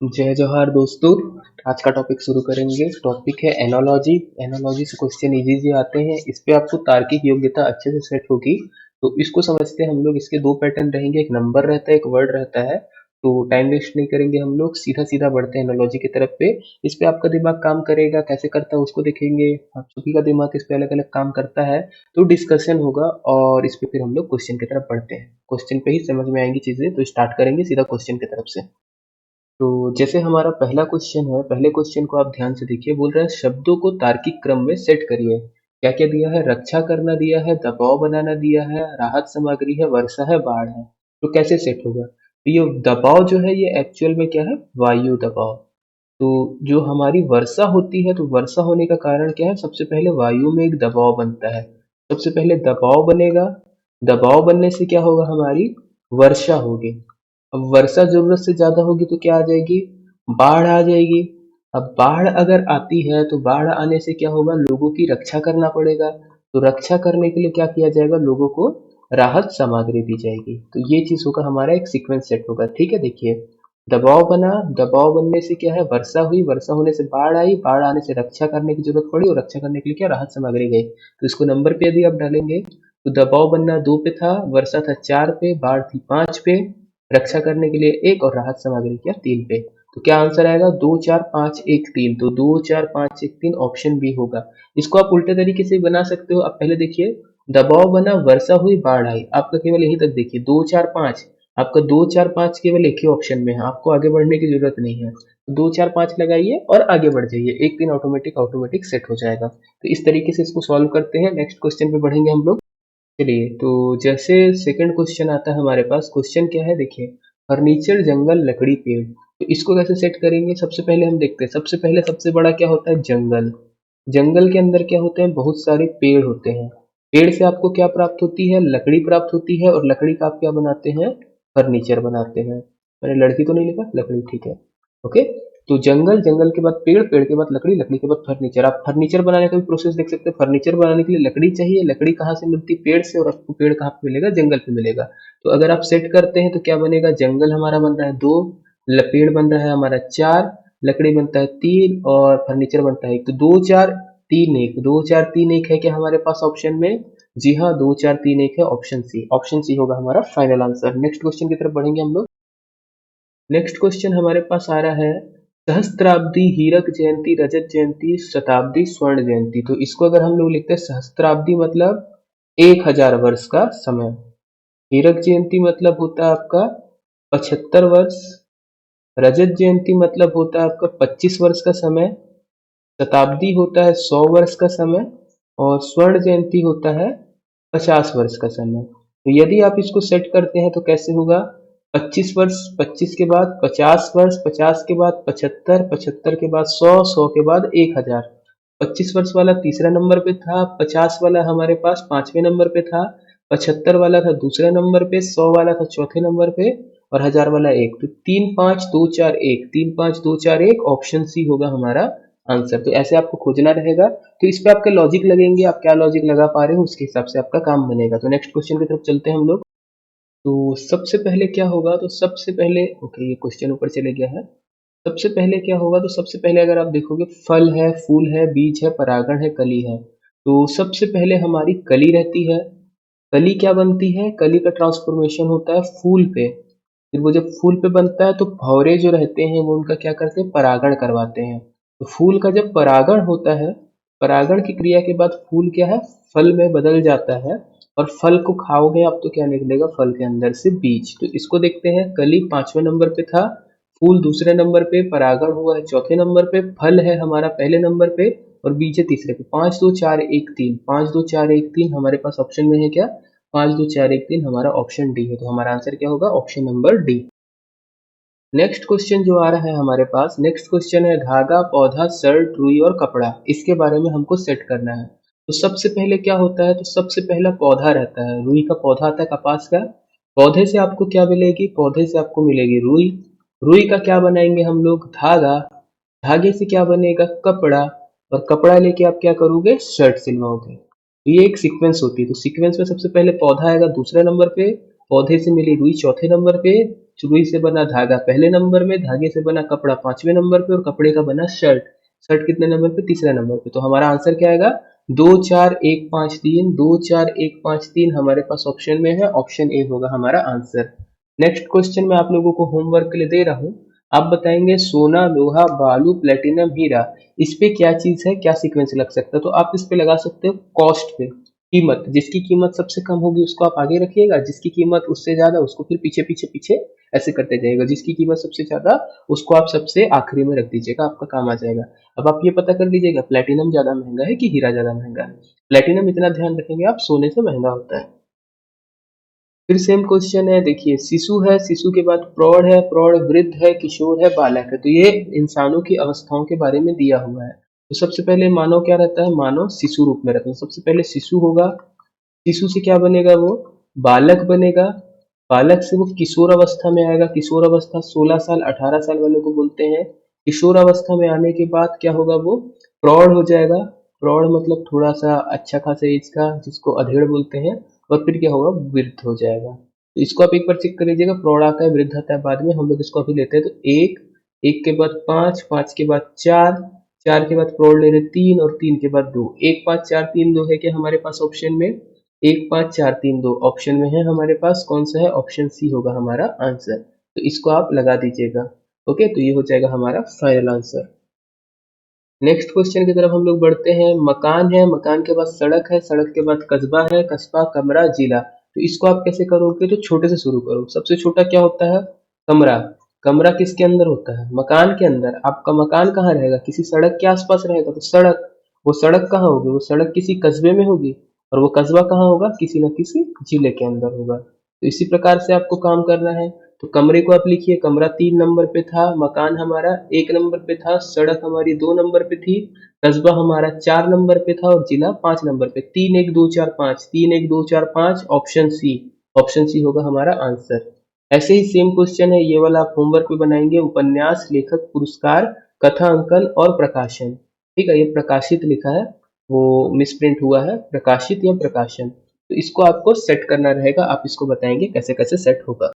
जय जवाहर दोस्तों। आज का टॉपिक शुरू करेंगे। टॉपिक है एनोलॉजी। एनोलॉजी से क्वेश्चन इजी इजी आते हैं। इस पे आपको तार्किक योग्यता अच्छे से सेट होगी। तो इसको समझते हैं हम लोग। इसके दो पैटर्न रहेंगे, एक नंबर रहता है, एक वर्ड रहता है। तो टाइम वेस्ट नहीं करेंगे, हम लोग सीधा सीधा बढ़ते हैं एनोलॉजी की तरफ पे। इस पे आपका दिमाग काम करेगा, कैसे करता है उसको देखेंगे। आप सभी का दिमाग इस पे अलग अलग काम करता है। तो डिस्कशन होगा और इस पे फिर हम लोग क्वेश्चन की तरफ बढ़ते हैं। क्वेश्चन पे ही समझ में आएंगी चीजें, तो स्टार्ट करेंगे सीधा क्वेश्चन की तरफ से। तो जैसे हमारा पहला क्वेश्चन है, पहले क्वेश्चन को आप ध्यान से देखिए। बोल रहा है शब्दों को तार्किक क्रम में सेट करिए। क्या क्या दिया है? रक्षा करना दिया है, दबाव बनाना दिया है, राहत सामग्री है, वर्षा है, बाढ़ है। तो कैसे सेट होगा? तो ये दबाव जो है ये एक्चुअल में क्या है? वायु दबाव। तो जो हमारी वर्षा होती है, तो वर्षा होने का कारण क्या है? सबसे पहले वायु में एक दबाव बनता है। सबसे पहले दबाव बनेगा। दबाव बनने से क्या होगा? हमारी वर्षा होगी। अब वर्षा जरूरत से ज्यादा होगी तो क्या आ जाएगी? बाढ़ आ जाएगी। अब बाढ़ अगर आती है तो बाढ़ आने से क्या होगा? लोगों की रक्षा करना पड़ेगा। तो रक्षा करने के लिए क्या किया जाएगा? लोगों को राहत सामग्री दी जाएगी। तो ये चीज होगा, हमारा एक सीक्वेंस सेट होगा। ठीक है, देखिए। दबाव बना, दबाव बनने से क्या है? वर्षा हुई, वर्षा होने से बाढ़ आई, बाढ़ आने से रक्षा करने की जरूरत पड़ी और रक्षा करने के लिए क्या? राहत सामग्री गई। तो इसको नंबर पे यदि आप डालेंगे तो दबाव बनना 2 पे था, वर्षा था 4 पे, बाढ़ थी 5 पे, रक्षा करने के लिए 1 और राहत सामग्री क्या? 3 पे। तो क्या आंसर आएगा? 2 4 5 1 3। तो 2 4 5 1 3 ऑप्शन बी होगा। इसको आप उल्टे तरीके से बना सकते हो। आप पहले देखिए, दबाव बना, वर्षा हुई, बाढ़ आई। आपका केवल यहीं तक देखिए, 2 4 5। आपका 2 4 5 केवल एक ही ऑप्शन में है, आपको आगे बढ़ने की जरूरत नहीं है। तो 2 4 5 लगाइए और आगे बढ़ जाइए। 1 3 ऑटोमेटिक ऑटोमेटिक सेट हो जाएगा। तो इस तरीके से इसको सॉल्व करते हैं। नेक्स्ट क्वेश्चन पे बढ़ेंगे हम लोग। चलिए, तो जैसे सेकंड क्वेश्चन आता है हमारे पास। क्वेश्चन क्या है? देखिए, फर्नीचर, जंगल, लकड़ी, पेड़। तो इसको कैसे सेट करेंगे? सबसे पहले हम देखते हैं। सबसे पहले सबसे बड़ा क्या होता है? जंगल। जंगल के अंदर क्या होते हैं? बहुत सारे पेड़ होते हैं। पेड़ से आपको क्या प्राप्त होती है? लकड़ी प्राप्त होती है। और लकड़ी का आप क्या बनाते हैं? फर्नीचर बनाते हैं। मैंने लड़की तो नहीं लिखा, लकड़ी ठीक है। ओके। तो जंगल, जंगल के बाद पेड़, पेड़ के बाद लकड़ी, लकड़ी के बाद फर्नीचर। आप फर्नीचर बनाने का भी प्रोसेस देख सकते हैं। फर्नीचर बनाने के लिए लकड़ी चाहिए। लकड़ी कहाँ से मिलती है? पेड़ से। और आपको पेड़ कहाँ पे मिलेगा? जंगल पे मिलेगा। तो अगर आप सेट करते हैं तो क्या बनेगा? जंगल हमारा बन रहा है 2, पेड़ बन रहा है हमारा 4, लकड़ी बनता है 3 और फर्नीचर बनता है 1। तो 2 4 3 1, 2 4 3 1 है क्या हमारे पास ऑप्शन में? जी हाँ, 2 4 3 1 है। Option C. ऑप्शन सी होगा हमारा फाइनल आंसर। नेक्स्ट क्वेश्चन की तरफ बढ़ेंगे हम लोग। नेक्स्ट क्वेश्चन हमारे पास आ रहा है, सहस्त्राब्दी, हीरक जयंती, रजत जयंती, शताब्दी, स्वर्ण जयंती। तो इसको अगर हम लोग लिखते हैं, सहस्त्राब्दी मतलब 1000 वर्ष का समय। हीरक जयंती मतलब होता है आपका 75 वर्ष। रजत जयंती मतलब होता है आपका 25 वर्ष का समय। शताब्दी होता है 100 वर्ष का समय। और स्वर्ण जयंती होता है 50 वर्ष का समय। तो यदि आप इसको सेट करते हैं तो कैसे होगा? 25 वर्ष, 25 के बाद 50 वर्ष, 50 के बाद 75, 75 के बाद 100, 100 के बाद 1000। 25 वर्ष वाला तीसरा नंबर पे था, 50 वाला हमारे पास पांचवें नंबर पे था, 75 वाला था दूसरे नंबर पे, 100 वाला था चौथे नंबर पे और 1000 वाला 1। तो 3 5 2 4 1, 3 5 2 4 1, ऑप्शन सी होगा हमारा आंसर। तो ऐसे आपको खोजना रहेगा। तो इस पे आपके लॉजिक लगेंगे, आप क्या लॉजिक लगा पा रहे हो उसके हिसाब से आपका काम बनेगा। तो नेक्स्ट क्वेश्चन की तरफ चलते हैं हम लोग। तो सबसे पहले क्या होगा? तो सबसे पहले, ओके, ये क्वेश्चन ऊपर चले गया है। सबसे पहले क्या होगा? तो सबसे पहले अगर आप देखोगे, फल है, फूल है, बीज है, परागण है, कली है। तो सबसे पहले हमारी कली रहती है। कली क्या बनती है? कली का ट्रांसफॉर्मेशन होता है फूल पे। फिर वो जब फूल पे बनता है तो भौरे जो रहते हैं वो उनका क्या करते हैं? परागण करवाते हैं। तो फूल का जब परागण होता है, परागण की क्रिया के बाद फूल क्या है? फल में बदल जाता है। और फल को खाओगे आप तो क्या निकलेगा? फल के अंदर से बीज। तो इसको देखते हैं। कली पांचवें नंबर पे था, फूल दूसरे नंबर पे, परागण हुआ है चौथे नंबर पे, फल है हमारा पहले नंबर पे और बीज है तीसरे पे। 5 2 4 1 3, 5 2 4 1 3 हमारे पास ऑप्शन में है क्या? 5 2 4 1 3 हमारा ऑप्शन डी है। तो हमारा आंसर क्या होगा? Option number D. Next question जो आ रहा है हमारे पास, नेक्स्ट क्वेश्चन है, धागा, पौधा, शर्ट, रुई और कपड़ा। इसके बारे में हमको सेट करना है। तो सबसे पहले क्या होता है? तो सबसे पहला पौधा रहता है। रुई का पौधा आता है कपास का। पौधे से आपको क्या मिलेगी? पौधे से आपको मिलेगी रुई। रुई का क्या बनाएंगे हम लोग? धागा। धागे से क्या बनेगा? कपड़ा। और कपड़ा लेके आप क्या करोगे? शर्ट सिलवाओगे। तो ये एक सीक्वेंस होती है। तो सीक्वेंस में सबसे पहले पौधा आएगा दूसरे नंबर पे, पौधे से मिली रुई चौथे नंबर पे, रुई से बना धागा पहले नंबर में, धागे से बना कपड़ा 5वें नंबर पे और कपड़े का बना शर्ट, शर्ट कितने नंबर पे, तीसरे नंबर पे। तो हमारा आंसर क्या आएगा, 2 4 1 5 3, 2 4 1 5 3 हमारे पास ऑप्शन में है, ऑप्शन ए होगा हमारा आंसर। नेक्स्ट क्वेश्चन मैं आप लोगों को होमवर्क के लिए दे रहा हूँ। आप बताएंगे सोना, लोहा, बालू, प्लेटिनम, हीरा, इस पे क्या चीज है, क्या सीक्वेंस लग सकता है। तो आप इस पे लगा सकते हो कॉस्ट पे, कीमत, जिसकी कीमत सबसे कम होगी उसको आप आगे रखिएगा, जिसकी कीमत उससे ज्यादा उसको फिर पीछे पीछे पीछे ऐसे करते जाइएगा, जिसकी कीमत सबसे ज्यादा उसको आप सबसे आखिरी में रख दीजिएगा, आपका काम आ जाएगा। अब आप ये पता कर लीजिएगा प्लेटिनम ज्यादा महंगा है कि हीरा ज्यादा महंगा है। प्लेटिनम इतना ध्यान रखेंगे आप, सोने से महंगा होता है। फिर सेम क्वेश्चन है, देखिए शिशु है, शिशु के बाद प्रौढ़ है, प्रौढ़ वृद्ध है, किशोर है, बालक है। तो ये इंसानों की अवस्थाओं के बारे में दिया हुआ है। तो सबसे पहले मानव क्या रहता है, मानव शिशु रूप में रहता है। सबसे पहले शिशु होगा, शिशु से क्या बनेगा, वो बालक बनेगा, बालक से वो किशोर अवस्था में आएगा, किशोर अवस्था 16 साल 18 साल वाले को बोलते हैं। किशोर अवस्था में आने के बाद क्या होगा, वो प्रौढ़ हो जाएगा, प्रौढ़ मतलब थोड़ा सा अच्छा खासा एज का, जिसको अधेड़ बोलते हैं। और फिर क्या होगा, वृद्ध हो जाएगा। तो इसको आप एक बार चेक कर लीजिएगा, प्रौढ़ आता है, वृद्ध आता है बाद में, हम लोग इसको अभी लेते हैं। तो एक, एक के बाद पांच, पांच के बाद चार, चार के बाद प्रौढ़ ले रहे तीन, और तीन के बाद दो। 1 5 4 3 2 है क्या हमारे पास ऑप्शन में, 1 5 4 3 2 ऑप्शन में है हमारे पास, कौन सा है, ऑप्शन सी होगा हमारा आंसर। तो इसको आप लगा दीजिएगा। ओके, तो ये हो जाएगा हमारा फाइनल आंसर। नेक्स्ट क्वेश्चन की तरफ हम लोग बढ़ते हैं। मकान है, मकान के बाद सड़क है, सड़क के बाद कस्बा है, कस्बा, कमरा, जिला। तो इसको आप कैसे करोगे, तो छोटे से शुरू करो। सबसे छोटा क्या होता है, कमरा। कमरा किसके अंदर होता है, मकान के अंदर। आपका मकान कहाँ रहेगा, किसी सड़क के आसपास रहेगा, तो सड़क, वो सड़क कहाँ होगी, वो सड़क किसी कस्बे में होगी, और वो कस्बा कहाँ होगा, किसी न किसी जिले के अंदर होगा। तो इसी प्रकार से आपको काम करना है। तो कमरे को आप लिखिए, कमरा 3 नंबर पे था, मकान हमारा 1 नंबर पे था, सड़क हमारी 2 नंबर पे थी, कस्बा हमारा 4 नंबर पे था, और जिला 5 नंबर पे। 3 1 2 4 5, 3 1 2 4 5, ऑप्शन सी, ऑप्शन सी होगा हमारा आंसर। ऐसे ही सेम क्वेश्चन है, ये वाला आप होमवर्क में बनाएंगे। उपन्यास, लेखक, पुरस्कार, कथा अंकन और प्रकाशन। ठीक है, ये प्रकाशित लिखा है, वो मिसप्रिंट हुआ है, प्रकाशित या प्रकाशन। तो इसको आपको सेट करना रहेगा, आप इसको बताएंगे कैसे कैसे सेट होगा।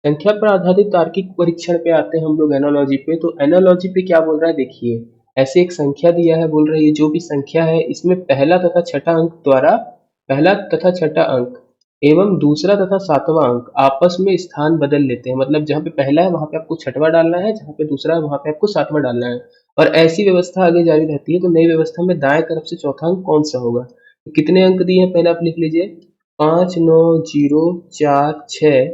संख्या पर आधारित तार्किक परीक्षण पे आते हैं हम लोग एनालॉजी पे। तो एनालॉजी पे क्या बोल रहा है, देखिए ऐसे एक संख्या दिया है, बोल रहा है ये जो भी संख्या है इसमें पहला तथा छठा अंक द्वारा, पहला तथा छठा अंक एवं दूसरा तथा सातवां अंक आपस में स्थान बदल लेते हैं। मतलब जहाँ पे पहला है वहां पे आपको छठवां डालना है, जहाँ पे दूसरा है वहां पे आपको सातवां डालना है। और ऐसी व्यवस्था आगे जारी रहती है। तो नई व्यवस्था में दाएं तरफ से चौथा अंक कौन सा होगा। तो कितने अंक दिए हैं, पहले आप लिख लीजिए, 5 9 0 4 6,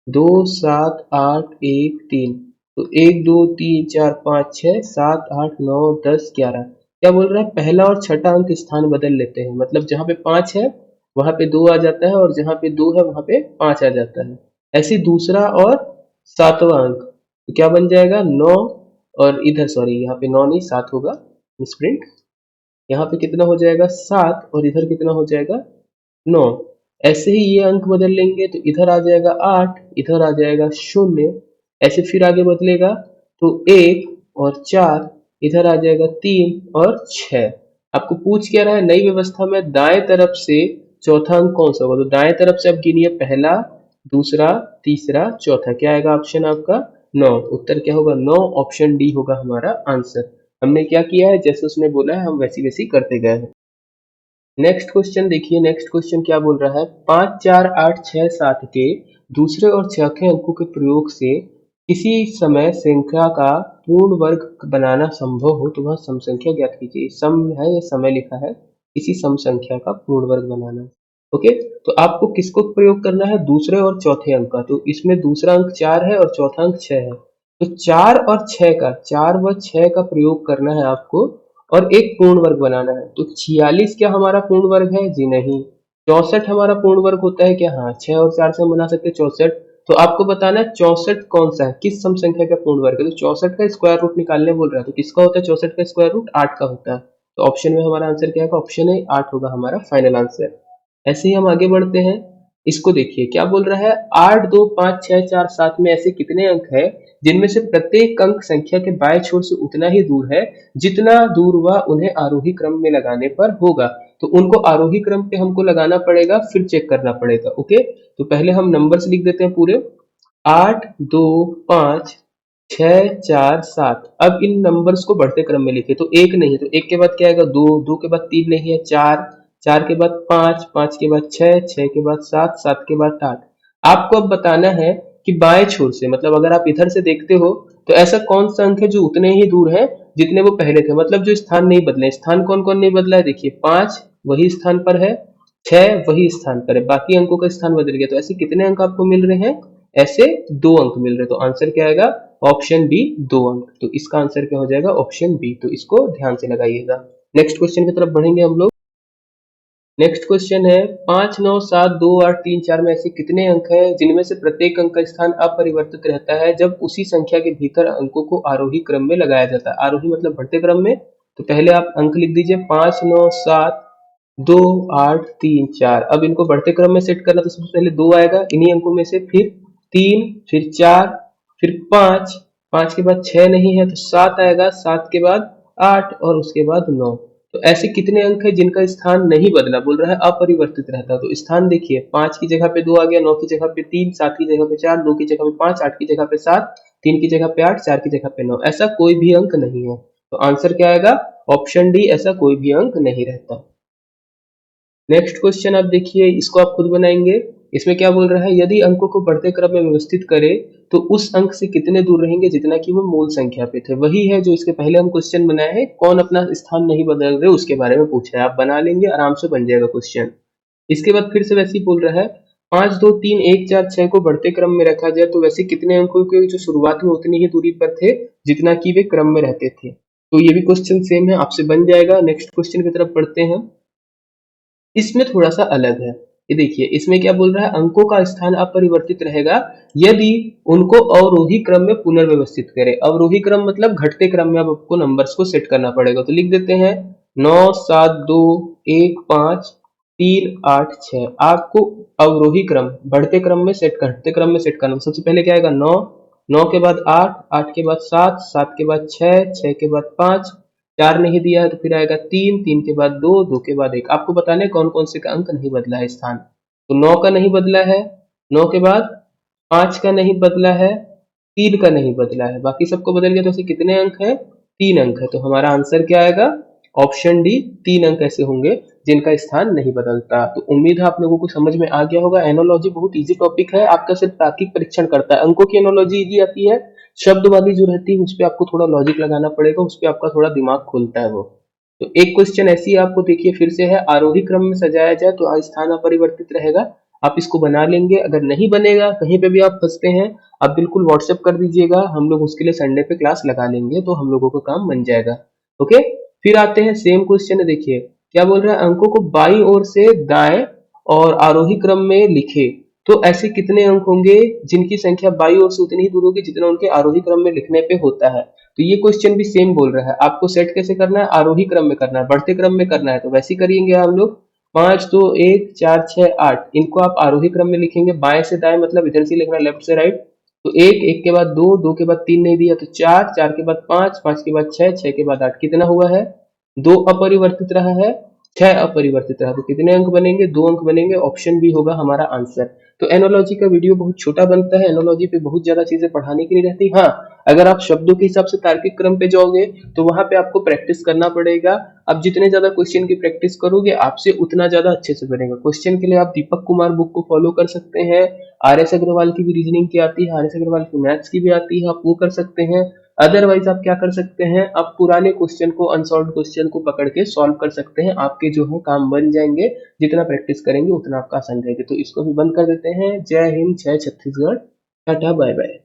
2 7 8 1 3। तो 1 2 3 4 5 6 7 8 9 10 11। क्या बोल रहा है, पहला और छठा अंक स्थान बदल लेते हैं। मतलब जहां पे 5 है वहां पे 2 आ जाता है, और जहां पे 2 है वहां पे 5 आ जाता है। ऐसे दूसरा और सातवां अंक, तो क्या बन जाएगा, 9, और इधर सॉरी यहाँ पे 9 नहीं 7 होगा, मिसप्रिंट। यहाँ पे कितना हो जाएगा, 7, और इधर कितना हो जाएगा, 9। ऐसे ही ये अंक बदल लेंगे, तो इधर आ जाएगा 8, इधर आ जाएगा 0। ऐसे फिर आगे बदलेगा तो 1 और 4, इधर आ जाएगा 3 और 6। आपको पूछ क्या रहा है, नई व्यवस्था में दाएं तरफ से चौथा अंक कौन सा होगा। तो दाएं तरफ से आप गिनिए, पहला, दूसरा, तीसरा, चौथा। क्या आएगा ऑप्शन आपका, 9। उत्तर क्या होगा, 9, ऑप्शन डी होगा हमारा आंसर। हमने क्या किया है, जैसे उसने बोला है हम वैसी वैसी करते गए हैं। नेक्स्ट क्वेश्चन देखिए, नेक्स्ट क्वेश्चन क्या बोल रहा है, 5 4 8 6 7 के दूसरे और चौथे अंकों के प्रयोग से किसी समय संख्या का पूर्ण वर्ग बनाना संभव हो तो वह सम संख्या ज्ञात कीजिए। सम है या समय लिखा है, किसी सम संख्या का पूर्ण वर्ग बनाना। ओके, तो आपको किसको प्रयोग करना है, दूसरे और चौथे अंक का। तो इसमें दूसरा अंक 4 है और चौथा अंक 6 है। तो 4 और 6 का, 4 व 6 का प्रयोग करना है आपको, और एक पूर्ण वर्ग बनाना है। तो 46 क्या हमारा पूर्ण वर्ग है, जी नहीं। 64 हमारा पूर्ण वर्ग होता है क्या, हाँ, 6 और 4 से हम बना सकते हैं 64। तो आपको बताना है 64 कौन सा है, किस सम संख्या का पूर्ण वर्ग है। तो 64 का स्क्वायर रूट निकालने बोल रहा है, तो किसका होता है 64 का स्क्वायर रूट, 8 का होता है। तो ऑप्शन में हमारा आंसर क्या है, ऑप्शन है 8 होगा हमारा फाइनल आंसर। ऐसे ही हम आगे बढ़ते हैं। इसको देखिए क्या बोल रहा है, 8 2 5 6 4 7 में ऐसे कितने अंक है जिनमें से प्रत्येक अंक संख्या के बाएं छोर से उतना ही दूर है जितना दूर वह उन्हें आरोही क्रम में लगाने पर होगा। तो उनको आरोही क्रम पे हमको लगाना पड़ेगा, फिर चेक करना पड़ेगा। ओके, तो पहले हम नंबर्स लिख देते हैं पूरे। 8, 2, 5, 6, 4, 7। अब इन नंबर्स को बढ़ते क्रम में लिखे तो एक नहीं है तो एक के बाद क्या आएगा दो, दो के बाद तीन नहीं है चार, चार के बाद पांच, पांच के बाद छह, छह के बाद सात, सात के बाद आठ। आपको अब बताना है कि बाएं छोर से मतलब अगर आप इधर से देखते हो तो ऐसा कौन सा अंक है जो उतने ही दूर है जितने वो पहले थे, मतलब जो स्थान नहीं बदले। स्थान कौन कौन नहीं बदला है, देखिए पांच वही स्थान पर है, छह वही स्थान पर है, बाकी अंकों का स्थान बदल गया। तो ऐसे कितने अंक आपको मिल रहे हैं, ऐसे दो अंक मिल रहे हैं। तो आंसर क्या आएगा, ऑप्शन बी, दो अंक। तो इसका आंसर क्या हो जाएगा, ऑप्शन बी। तो इसको ध्यान से लगाइएगा। नेक्स्ट क्वेश्चन की तरफ बढ़ेंगे हम लोग। नेक्स्ट क्वेश्चन है 5, 9, 7, 2, 8, 3, 4 में ऐसे कितने अंक हैं जिनमें से प्रत्येक अंक का स्थान अपरिवर्तित रहता है जब उसी संख्या के भीतर अंकों को आरोही क्रम में लगाया जाता है। आरोही मतलब बढ़ते क्रम में। तो पहले आप अंक लिख दीजिए 5, 9, 7, 2, 8, 3, 4। अब इनको बढ़ते क्रम में सेट करना तो सबसे पहले दो आएगा इन्हीं अंकों में से, फिर तीन, फिर चार, फिर पांच, पांच के बाद छह नहीं है तो सात आएगा, सात के बाद आठ और उसके बाद नौ। तो ऐसे कितने अंक है जिनका स्थान नहीं बदला, बोल रहा है अपरिवर्तित रहता। तो स्थान देखिए, पांच की जगह पे दो आ गया, नौ की जगह पे तीन, सात की जगह पे चार, दो की जगह पे पांच, आठ की जगह पे सात, तीन की जगह पे आठ, चार की जगह पे नौ। ऐसा कोई भी अंक नहीं है। तो आंसर क्या आएगा, ऑप्शन डी, ऐसा कोई भी अंक नहीं रहता। नेक्स्ट क्वेश्चन आप देखिए, इसको आप खुद बनाएंगे। इसमें क्या बोल रहा है, यदि अंकों को बढ़ते क्रम में व्यवस्थित करें तो उस अंक से कितने दूर रहेंगे जितना कि वो मूल संख्या पे थे। वही है जो इसके पहले हम क्वेश्चन बनाए हैं, कौन अपना स्थान नहीं बदल रहे उसके बारे में पूछा है। आप बना लेंगे, आराम से बन जाएगा क्वेश्चन। इसके बाद फिर से वैसे ही बोल रहा है, 5, 2, 3, 1, 4, 6 को बढ़ते क्रम में रखा जाए तो वैसे कितने अंकों के जो शुरुआत में उतनी ही दूरी पर थे जितना कि वे क्रम में रहते थे। तो ये भी क्वेश्चन सेम है, आपसे बन जाएगा। नेक्स्ट क्वेश्चन की तरफ बढ़ते हैं। इसमें थोड़ा सा अलग है। ये देखिए, इसमें क्या बोल रहा है, अंकों का स्थान अपरिवर्तित रहेगा यदि उनको अवरोही क्रम में पुनर्व्यवस्थित करें। अवरोही क्रम मतलब घटते क्रम में अब आपको नंबर्स को सेट करना पड़ेगा। तो लिख देते हैं 9, 7, 2, 1, 5, 3, 8, 6। आपको अवरोही क्रम बढ़ते क्रम में सेट, घटते क्रम में सेट करना। सबसे पहले क्या आएगा, 9, 9 के बाद 8, 8 के बाद 7, 7 के बाद 6, 6 के बाद 5, चार नहीं दिया है तो फिर आएगा तीन, तीन के बाद दो, दो के बाद एक। आपको बताना है कौन कौन से का अंक नहीं बदला है स्थान। तो नौ का नहीं बदला है, नौ के बाद पांच का नहीं बदला है, तीन का नहीं बदला है, बाकी सबको बदल गया। तो ऐसे कितने अंक है, तीन अंक है। तो हमारा आंसर क्या आएगा, ऑप्शन डी, तीन अंक ऐसे होंगे जिनका स्थान नहीं बदलता। तो उम्मीद है आप लोगों को समझ में आ गया होगा। एनोलॉजी बहुत इजी टॉपिक है, आपका सिर्फ तार्किक परीक्षण करता है। अंकों की एनोलॉजी इजी आती है, शब्द वाली जो रहती है उस पर आपको थोड़ा लॉजिक लगाना पड़ेगा, उस पर आपका थोड़ा दिमाग खुलता है वो। तो एक क्वेश्चन ऐसी आपको देखिए फिर से है, आरोही क्रम में सजाया जाए तो स्थान अपरिवर्तित रहेगा। आप इसको बना लेंगे। अगर नहीं बनेगा, कहीं पे भी आप फंसते हैं, आप बिल्कुल व्हाट्सएप कर दीजिएगा, हम लोग उसके लिए संडे पे क्लास लगा लेंगे, तो हम लोगों का काम बन जाएगा। ओके, फिर आते हैं सेम क्वेश्चन है। देखिए क्या बोल रहा है, अंकों को बाईं ओर से दाएं और आरोही क्रम में लिखे तो ऐसे कितने अंक होंगे जिनकी संख्या बाईं ओर से उतनी ही दूर होगी जितना उनके आरोही क्रम में लिखने पे होता है। तो ये क्वेश्चन भी सेम बोल रहा है, आपको सेट कैसे करना है, आरोही क्रम में करना है, बढ़ते क्रम में करना है। तो वैसे ही करेंगे हम लोग, 5, 2, 1, 4, 6, 8, इनको आप आरोही क्रम में लिखेंगे, बाएं से दाएं मतलब इधर से लिखना लेफ्ट से राइट। तो एक, एक के बाद दो, दो के बाद तीन नहीं दिया तो चार, चार के बाद पांच, पांच के बाद छह, छह के बाद आठ। कितना हुआ है, दो अपरिवर्तित रहा है, छह अपरिवर्तित रहा। तो कितने अंक बनेंगे, दो अंक बनेंगे। ऑप्शन बी होगा हमारा आंसर। तो एनोलॉजी का वीडियो बहुत छोटा बनता है, एनोलॉजी पे बहुत ज्यादा चीजें पढ़ाने की नहीं रहती। हाँ, अगर आप शब्दों के हिसाब से तार्किक क्रम पे जाओगे तो वहां पे आपको प्रैक्टिस करना पड़ेगा। आप जितने ज्यादा क्वेश्चन की प्रैक्टिस करोगे आपसे उतना ज्यादा अच्छे से बनेगा। क्वेश्चन के लिए आप दीपक कुमार बुक को फॉलो कर सकते हैं। आर एस अग्रवाल की भी रीजनिंग की आती है, आर एस अग्रवाल की मैथ्स की भी आती है, आप वो कर सकते हैं। अदरवाइज आप क्या कर सकते हैं, आप पुराने क्वेश्चन को, अनसॉल्व क्वेश्चन को पकड़ के सॉल्व कर सकते हैं। आपके जो है काम बन जाएंगे, जितना प्रैक्टिस करेंगे उतना आपका आसान रहेगा। तो इसको भी बंद कर देते हैं। जय हिंद, जय छत्तीसगढ़, टाटा, बाय बाय।